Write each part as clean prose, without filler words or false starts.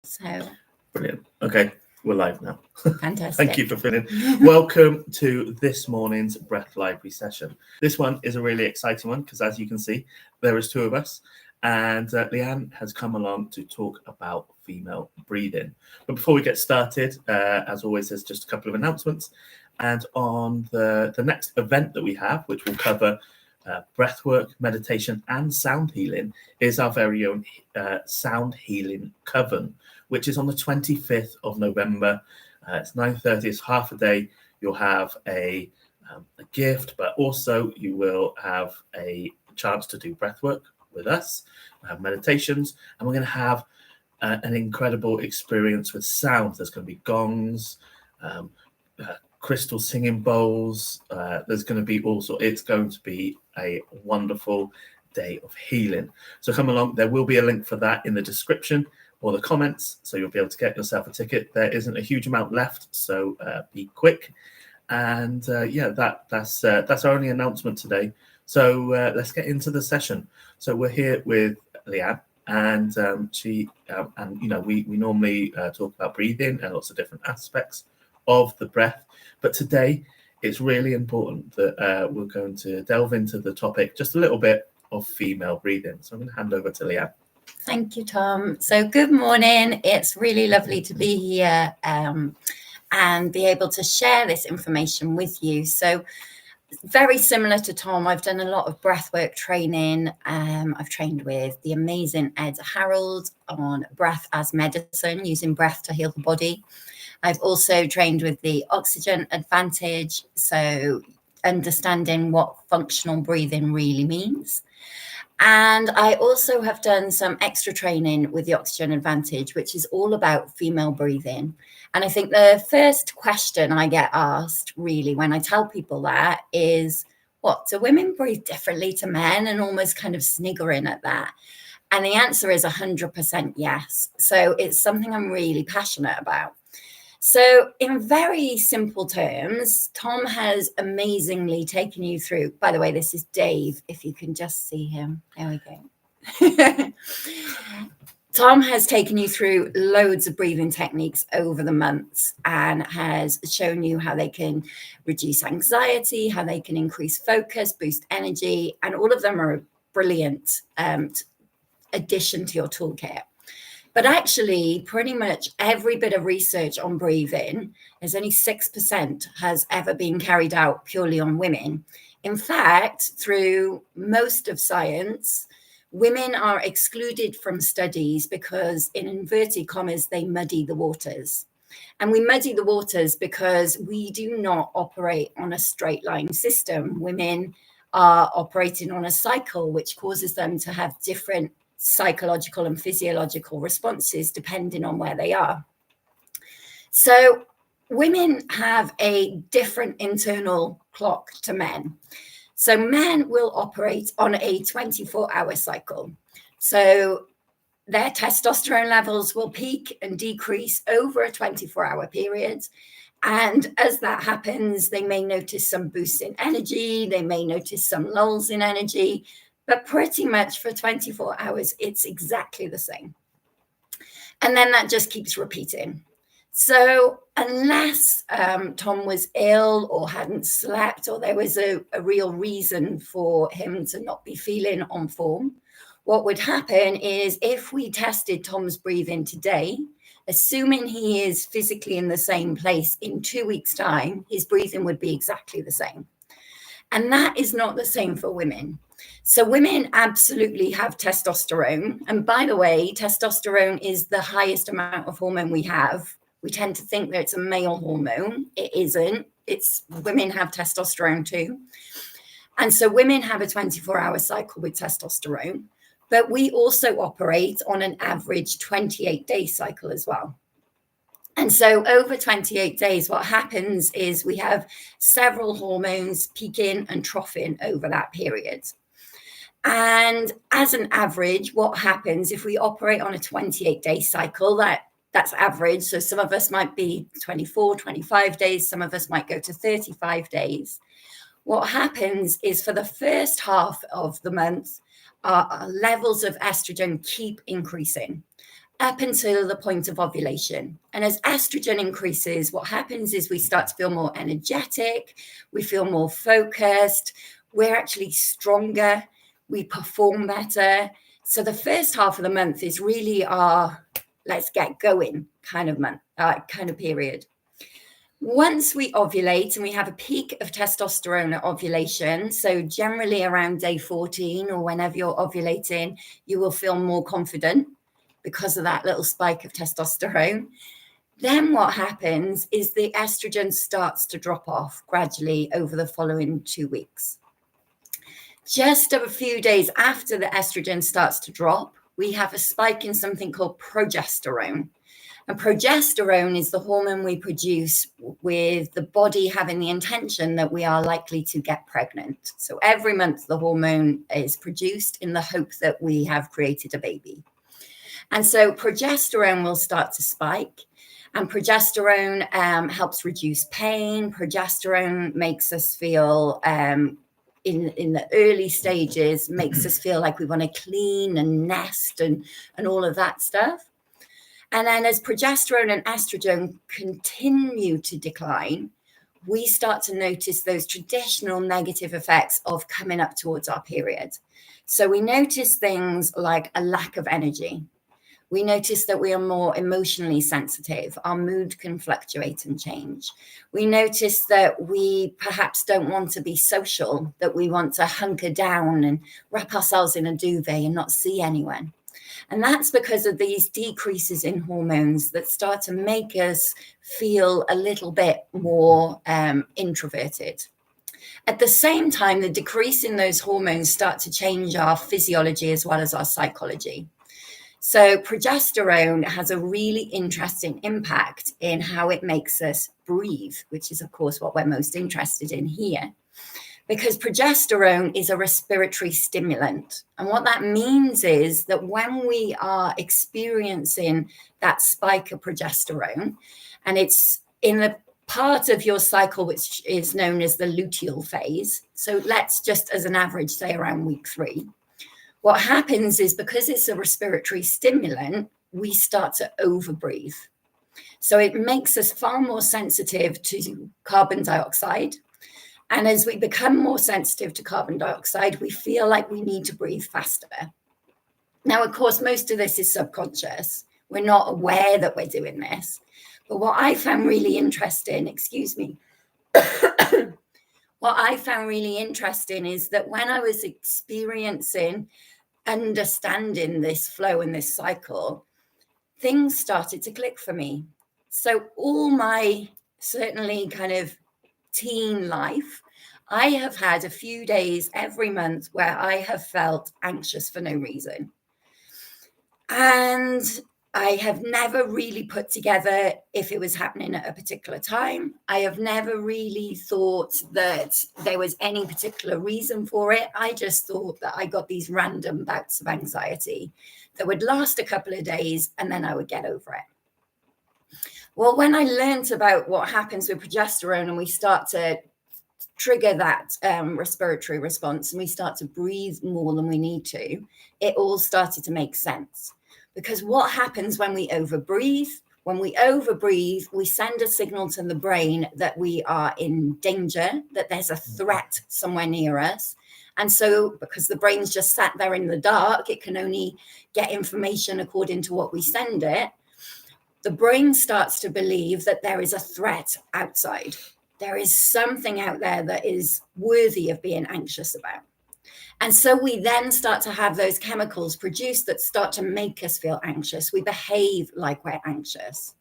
So Brilliant. Okay, we're live now. fantastic. Thank you for filling. Welcome to this morning's Breath Library session. This one is a really exciting one because, as you can see, there is two of us, and Lianne has come along to talk about female breathing. But before we get started, as always, there's just a couple of announcements. And on the next event that we have, which will cover breathwork, meditation, and sound healing, is our very own Sound Healing Coven, which is on the 25th of November. It's 9:30, it's half a day. You'll have a gift, but also you will have a chance to do breathwork with us. We'll have meditations, and we're going to have an incredible experience with sound. There's going to be gongs, crystal singing bowls. There's going to be it's going to be a wonderful day of healing. So come along. There will be a link for that in the description or the comments, so you'll be able to get yourself a ticket. There isn't a huge amount left, so be quick. And that's our only announcement today. So let's get into the session. So we're here with Lianne, and we normally talk about breathing and lots of different aspects of the breath, but today it's really important that we're going to delve into the topic just a little bit of female breathing. So I'm going to hand over to Lianne. Thank you, Tom. So good morning. It's really lovely to be here and be able to share this information with you. So very similar to Tom, I've done a lot of breathwork training. I've trained with the amazing Ed Harold on breath as medicine, using breath to heal the body. I've also trained with the Oxygen Advantage, so understanding what functional breathing really means. And I also have done some extra training with the Oxygen Advantage, which is all about female breathing. And I think the first question I get asked really when I tell people that is, what, do women breathe differently to men? And almost kind of sniggering at that. And the answer is 100% yes. So it's something I'm really passionate about. So in very simple terms, Tom has amazingly taken you through, by the way, this is Dave, if you can just see him. There we go. Tom has taken you through loads of breathing techniques over the months and has shown you how they can reduce anxiety, how they can increase focus, boost energy, and all of them are a brilliant addition to your toolkit. But actually, pretty much every bit of research on breathing, there's only 6% has ever been carried out purely on women. In fact, through most of science, women are excluded from studies because, in inverted commas, they muddy the waters. And we muddy the waters because we do not operate on a straight line system. Women are operating on a cycle, which causes them to have different psychological and physiological responses depending on where they are. So women have a different internal clock to men. So men will operate on a 24-hour cycle. So their testosterone levels will peak and decrease over a 24-hour period. And as that happens, they may notice some boosts in energy. They may notice some lulls in energy. But pretty much for 24 hours, it's exactly the same. And then that just keeps repeating. So unless Tom was ill or hadn't slept, or there was a real reason for him to not be feeling on form, what would happen is if we tested Tom's breathing today, assuming he is physically in the same place in 2 weeks' time, his breathing would be exactly the same. And that is not the same for women. So women absolutely have testosterone. And by the way, testosterone is the highest amount of hormone we have. We tend to think that it's a male hormone. It isn't. It's women have testosterone too. And so women have a 24-hour cycle with testosterone, but we also operate on an average 28-day cycle as well. And so over 28 days, what happens is we have several hormones peaking and troughing over that period. And as an average, what happens if we operate on a 28-day cycle, that's average. So some of us might be 24, 25 days. Some of us might go to 35 days. What happens is for the first half of the month, our levels of estrogen keep increasing. up until the point of ovulation. And as estrogen increases, what happens is we start to feel more energetic, we feel more focused, we're actually stronger, we perform better. So the first half of the month is really our let's get going kind of month, kind of period. Once we ovulate and we have a peak of testosterone at ovulation, so generally around day 14 or whenever you're ovulating, you will feel more confident because of that little spike of testosterone. Then what happens is the estrogen starts to drop off gradually over the following 2 weeks. Just a few days after the estrogen starts to drop, we have a spike in something called progesterone. And progesterone is the hormone we produce with the body having the intention that we are likely to get pregnant. So every month the hormone is produced in the hope that we have created a baby. And so progesterone will start to spike, and progesterone helps reduce pain. Progesterone makes us feel, in the early stages, makes us feel like we want to clean and nest and all of that stuff. And then as progesterone and estrogen continue to decline, we start to notice those traditional negative effects of coming up towards our period. So we notice things like a lack of energy. We notice that we are more emotionally sensitive. Our mood can fluctuate and change. We notice that we perhaps don't want to be social, that we want to hunker down and wrap ourselves in a duvet and not see anyone. And that's because of these decreases in hormones that start to make us feel a little bit more introverted. At the same time, the decrease in those hormones start to change our physiology as well as our psychology. So progesterone has a really interesting impact in how it makes us breathe, which is, of course, what we're most interested in here. Because progesterone is a respiratory stimulant. And what that means is that when we are experiencing that spike of progesterone, and it's in the part of your cycle which is known as the luteal phase, so let's just as an average say around week 3, what happens is because it's a respiratory stimulant, we start to overbreathe. So it makes us far more sensitive to carbon dioxide. And as we become more sensitive to carbon dioxide, we feel like we need to breathe faster. Now, of course, most of this is subconscious. We're not aware that we're doing this. But what I found really interesting, what I found really interesting is that when I was understanding this flow and this cycle, things started to click for me. So all my certainly kind of teen life, I have had a few days every month where I have felt anxious for no reason. And I have never really put together if it was happening at a particular time. I have never really thought that there was any particular reason for it. I just thought that I got these random bouts of anxiety that would last a couple of days and then I would get over it. Well, when I learned about what happens with progesterone and we start to trigger that respiratory response and we start to breathe more than we need to, it all started to make sense. Because what happens when we overbreathe? When we overbreathe, we send a signal to the brain that we are in danger, that there's a threat somewhere near us. And so because the brain's just sat there in the dark, it can only get information according to what we send it. The brain starts to believe that there is a threat outside. There is something out there that is worthy of being anxious about. And so we then start to have those chemicals produced that start to make us feel anxious. We behave like we're anxious.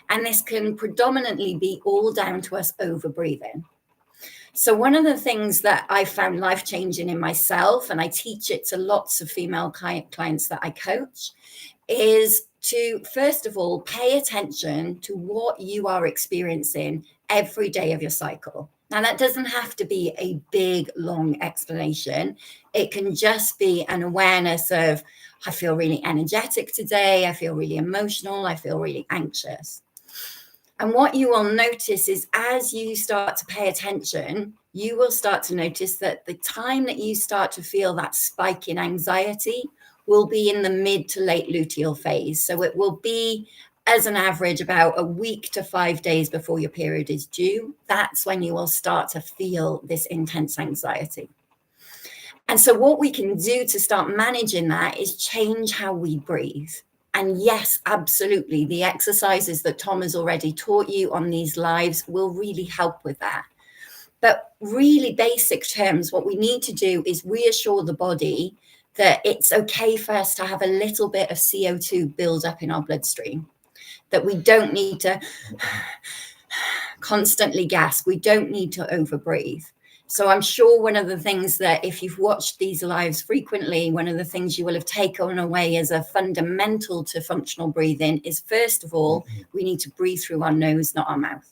And this can predominantly be all down to us overbreathing. So one of the things that I found life-changing in myself, and I teach it to lots of female clients that I coach, is to, first of all, pay attention to what you are experiencing every day of your cycle. Now, that doesn't have to be a big, long explanation. It can just be an awareness of, I feel really energetic today. I feel really emotional. I feel really anxious. And what you will notice is as you start to pay attention, you will start to notice that the time that you start to feel that spike in anxiety will be in the mid to late luteal phase. So it will be, as an average, about a week to 5 days before your period is due. That's when you will start to feel this intense anxiety. And so what we can do to start managing that is change how we breathe. And yes, absolutely, the exercises that Tom has already taught you on these lives will really help with that. But really basic terms, what we need to do is reassure the body that it's okay for us to have a little bit of CO2 build up in our bloodstream, that we don't need to constantly gasp, we don't need to overbreathe. So I'm sure one of the things that, if you've watched these lives frequently, one of the things you will have taken away as a fundamental to functional breathing is, first of all, we need to breathe through our nose, not our mouth.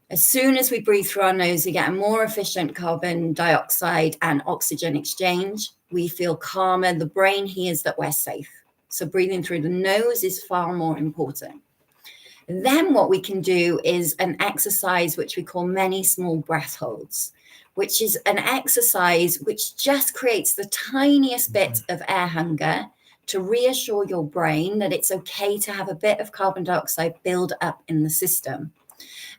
As soon as we breathe through our nose, we get a more efficient carbon dioxide and oxygen exchange. We feel calmer. The brain hears that we're safe. So breathing through the nose is far more important. Then what we can do is an exercise which we call many small breath holds, which is an exercise which just creates the tiniest bit of air hunger to reassure your brain that it's okay to have a bit of carbon dioxide build up in the system.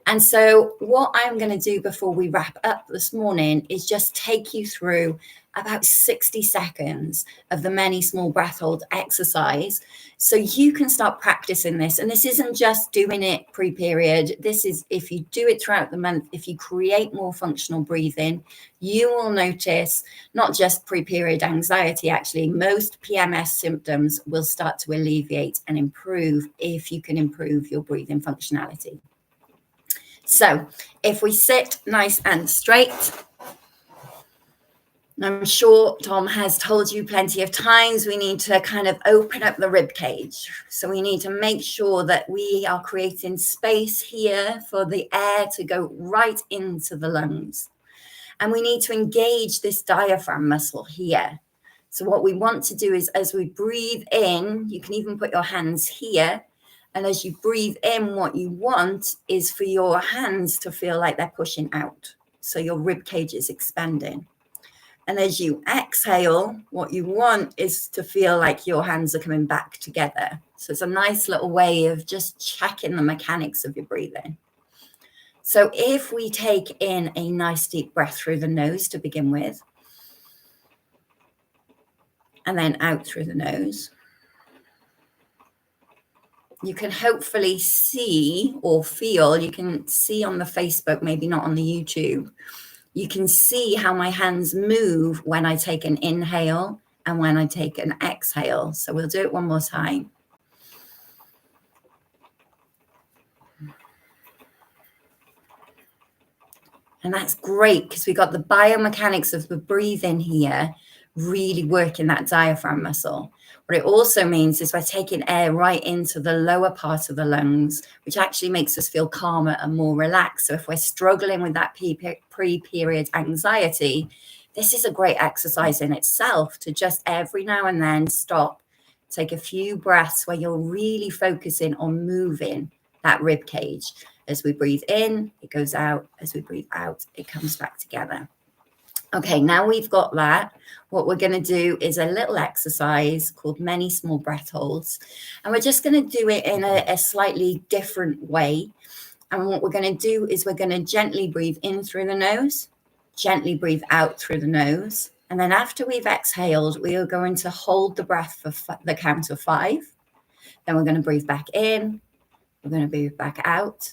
And so what I'm going to do before we wrap up this morning is just take you through about 60 seconds of the many small breath hold exercise so you can start practicing this. And this isn't just doing it pre-period. This is, if you do it throughout the month, if you create more functional breathing, you will notice not just pre-period anxiety, actually, most PMS symptoms will start to alleviate and improve if you can improve your breathing functionality. So if we sit nice and straight, I'm sure Tom has told you plenty of times, we need to kind of open up the rib cage. So we need to make sure that we are creating space here for the air to go right into the lungs. And we need to engage this diaphragm muscle here. So what we want to do is, as we breathe in, you can even put your hands here. And as you breathe in, what you want is for your hands to feel like they're pushing out. So your rib cage is expanding. And as you exhale, what you want is to feel like your hands are coming back together. So it's a nice little way of just checking the mechanics of your breathing. So if we take in a nice deep breath through the nose to begin with, and then out through the nose, you can hopefully see or feel, you can see on the Facebook, maybe not on the YouTube, you can see how my hands move when I take an inhale and when I take an exhale. So we'll do it one more time. And that's great because we got the biomechanics of the breathing here really working that diaphragm muscle. What it also means is we're taking air right into the lower part of the lungs, which actually makes us feel calmer and more relaxed. So if we're struggling with that pre-period anxiety, this is a great exercise in itself to just every now and then stop, take a few breaths where you're really focusing on moving that rib cage. As we breathe in, it goes out. As we breathe out, it comes back together. Okay, now we've got that. What we're going to do is a little exercise called many small breath holds. And we're just going to do it in a slightly different way. And what we're going to do is we're going to gently breathe in through the nose, gently breathe out through the nose. And then after we've exhaled, we are going to hold the breath for the count of 5. Then we're going to breathe back in. We're going to breathe back out.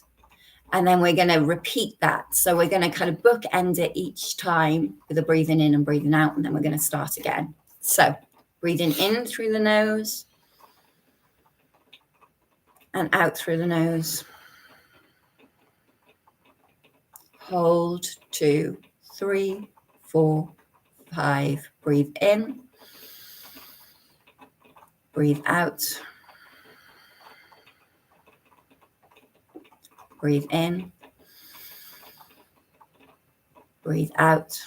And then we're going to repeat that. So we're going to kind of bookend it each time with a breathing in and breathing out. And then we're going to start again. So breathing in through the nose and out through the nose. Hold 2, 3, 4, 5. Breathe in. Breathe out. Breathe in. Breathe out.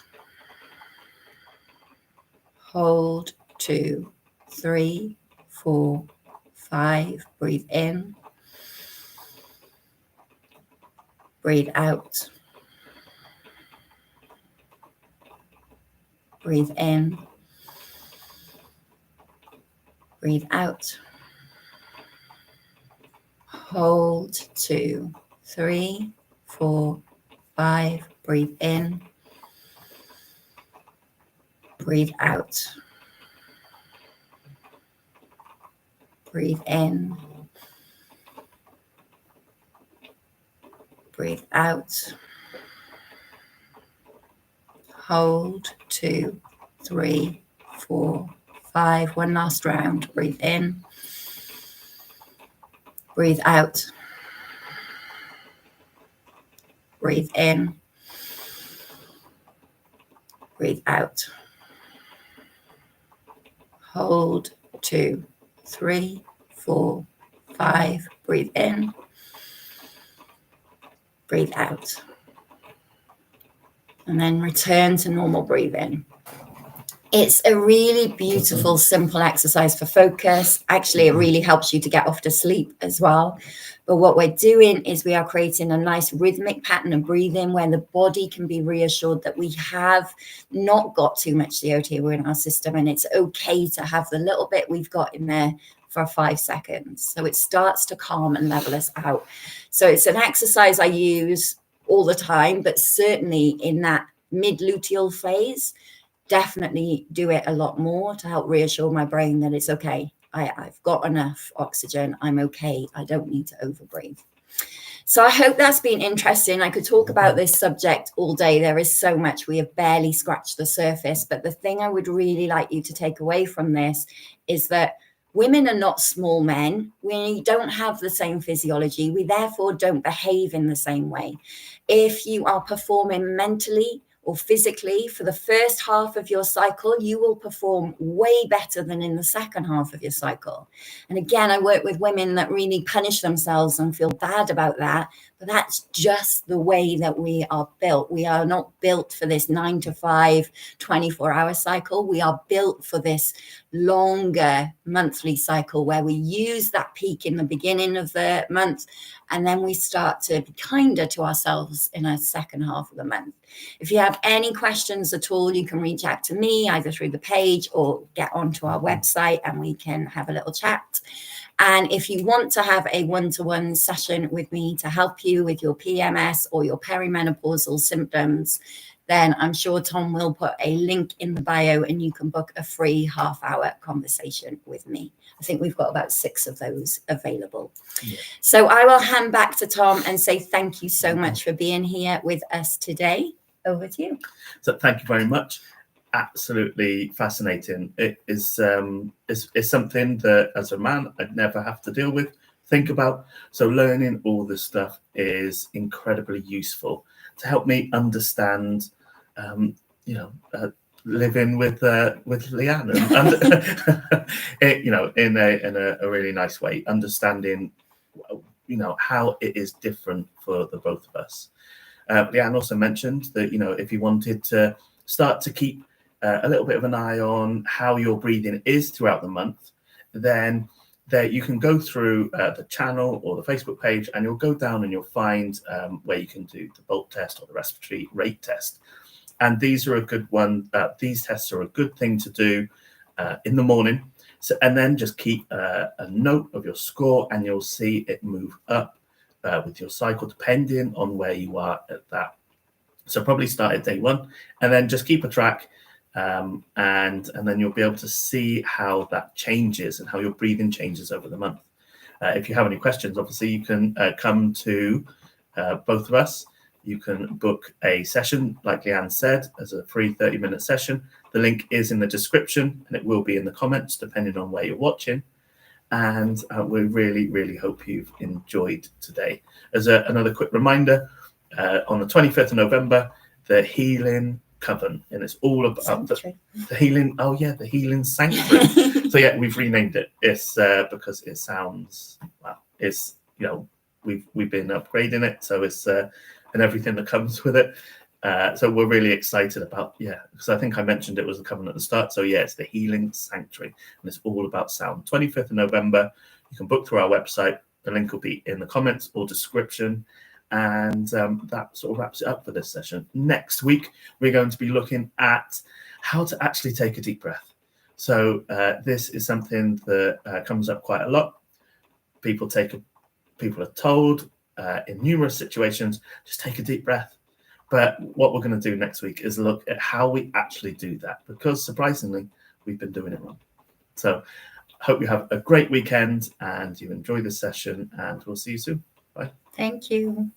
Hold 2, 3, 4, 5. Breathe in. Breathe out. Breathe in. Breathe out. Hold 2, 3, 4, 5. Breathe in. Breathe out. Breathe in. Breathe out. Hold 2, 3, 4, 5. One last round. Breathe in. Breathe out. Breathe in. Breathe out. Hold 2, 3, 4, 5. Breathe in. Breathe out. And then return to normal breathing. It's a really beautiful, simple exercise for focus. Actually, it really helps you to get off to sleep as well. But what we're doing is we are creating a nice rhythmic pattern of breathing where the body can be reassured that we have not got too much CO2 in our system, and it's okay to have the little bit we've got in there for 5 seconds. So it starts to calm and level us out. So it's an exercise I use all the time, but certainly in that mid-luteal phase, definitely do it a lot more to help reassure my brain that it's okay. I've got enough oxygen. I'm okay. I don't need to overbreathe. So I hope that's been interesting. I could talk about this subject all day. There is so much. We have barely scratched the surface. But the thing I would really like you to take away from this is that women are not small men. We don't have the same physiology. We therefore don't behave in the same way. If you are performing mentally or physically for the first half of your cycle, you will perform way better than in the second half of your cycle. And again, I work with women that really punish themselves and feel bad about that, but that's just the way that we are built. We are not built for this 9 to 5, 24-hour cycle. We are built for this longer monthly cycle where we use that peak in the beginning of the month, and then we start to be kinder to ourselves in a second half of the month. If you have any questions at all, you can reach out to me either through the page or get onto our website and we can have a little chat. And if you want to have a one-to-one session with me to help you with your PMS or your perimenopausal symptoms, then I'm sure Tom will put a link in the bio and you can book a free half-hour conversation with me. I think we've got about 6 of those available. Yeah. So I will hand back to Tom and say thank you so much for being here with us today. Over to you. So thank you very much. Absolutely fascinating. It is something that as a man I'd never have to deal with, think about. So learning all this stuff is incredibly useful to help me understand, living with Lianne, and in a really nice way, understanding, how it is different for the both of us. Lianne also mentioned that, if you wanted to start to keep a little bit of an eye on how your breathing is throughout the month, then you can go through the channel or the Facebook page and you'll go down and you'll find where you can do the Bolt test or the respiratory rate test. And these are a good one. These tests are a good thing to do in the morning. So, and then just keep a note of your score and you'll see it move up with your cycle, depending on where you are at that. So probably start at day 1 and then just keep a track, and then you'll be able to see how that changes and how your breathing changes over the month. If you have any questions, obviously you can come to both of us. You can book a session, like Lianne said, as a free 30-minute session. The link is in the description and it will be in the comments, depending on where you're watching. And we really, really hope you've enjoyed today. As another quick reminder, on the 25th of November, the Healing Coven, and it's all about the healing. Oh yeah, the Healing Sanctuary. So yeah, we've renamed it. It's because it sounds it's we've been upgrading it, so it's and everything that comes with it. So we're really excited about, because I think I mentioned it was a coven at the start. So it's the Healing Sanctuary, and it's all about sound. 25th of November, you can book through our website. The link will be in the comments or description. And that sort of wraps it up for this session. Next week, we're going to be looking at how to actually take a deep breath. So this is something that comes up quite a lot. People are told in numerous situations, just take a deep breath. But what we're going to do next week is look at how we actually do that, because surprisingly, we've been doing it wrong. So hope you have a great weekend and you enjoy this session, and we'll see you soon. Bye. Thank you.